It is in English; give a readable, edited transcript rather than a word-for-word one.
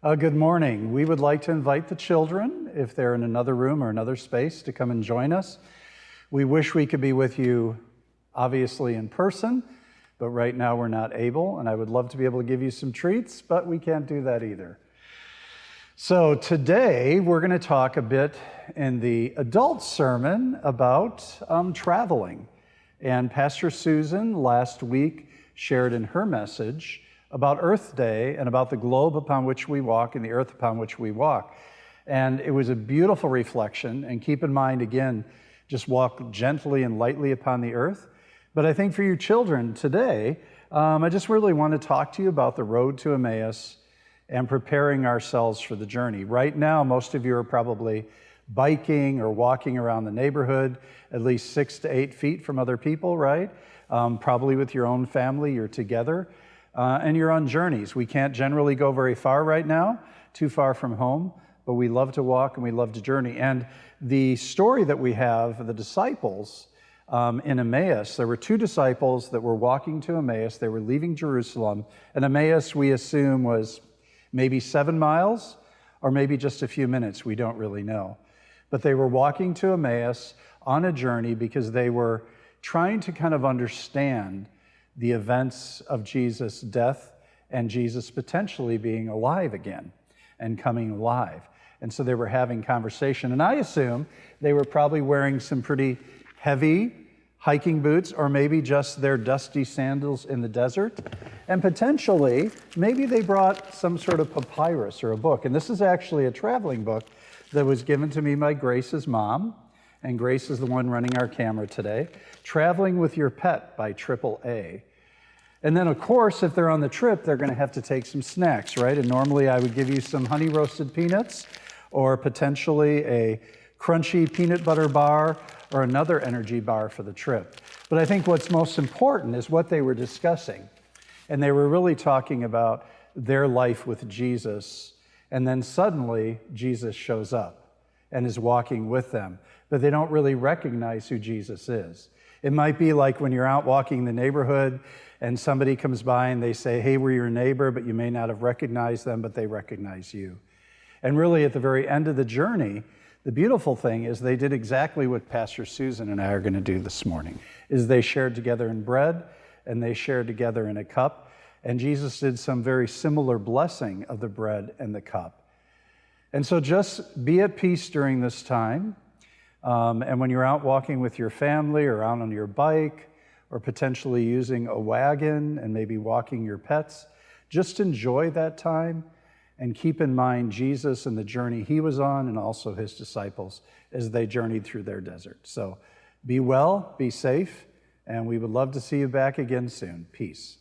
Good morning. We would like to invite the children, if they're in another room or another space, to come and join us. We wish we could be with you, obviously, in person, but right now we're not able, and I would love to be able to give you some treats, but we can't do that either. So today, we're going to talk a bit in the adult sermon about traveling. And Pastor Susan last week shared in her message about Earth Day and about the globe upon which we walk and the earth upon which we walk. And it was a beautiful reflection. And keep in mind, again, just walk gently and lightly upon the earth. But I think for you children today, I just really want to talk to you about the road to Emmaus and preparing ourselves for the journey. Right now, most of you are probably biking or walking around the neighborhood, at least 6 to 8 feet from other people, right? Probably with your own family, you're together. And you're on journeys. We can't generally go very far right now, too far from home, but we love to walk and we love to journey. And the story that we have, the disciples in Emmaus, there were 2 disciples that were walking to Emmaus. They were leaving Jerusalem. And Emmaus, we assume, was maybe 7 miles or maybe just a few minutes. We don't really know. But they were walking to Emmaus on a journey because they were trying to kind of understand the events of Jesus' death and Jesus potentially being alive again and coming alive. And so they were having conversation. And I assume they were probably wearing some pretty heavy hiking boots or maybe just their dusty sandals in the desert. And potentially, maybe they brought some sort of papyrus or a book. And this is actually a traveling book that was given to me by Grace's mom. And Grace is the one running our camera today. Traveling with Your Pet by AAA. And then, of course, if they're on the trip, they're going to have to take some snacks, right? And normally I would give you some honey roasted peanuts or potentially a crunchy peanut butter bar or another energy bar for the trip. But I think what's most important is what they were discussing. And they were really talking about their life with Jesus. And then suddenly Jesus shows up and is walking with them. But they don't really recognize who Jesus is. It might be like when you're out walking the neighborhood and somebody comes by and they say, hey, we're your neighbor, but you may not have recognized them, but they recognize you. And really at the very end of the journey, the beautiful thing is they did exactly what Pastor Susan and I are going to do this morning, is they shared together in bread and they shared together in a cup. And Jesus did some very similar blessing of the bread and the cup. And so just be at peace during this time. And when you're out walking with your family or out on your bike or potentially using a wagon and maybe walking your pets, just enjoy that time and keep in mind Jesus and the journey he was on and also his disciples as they journeyed through their desert. So be well, be safe, and we would love to see you back again soon. Peace.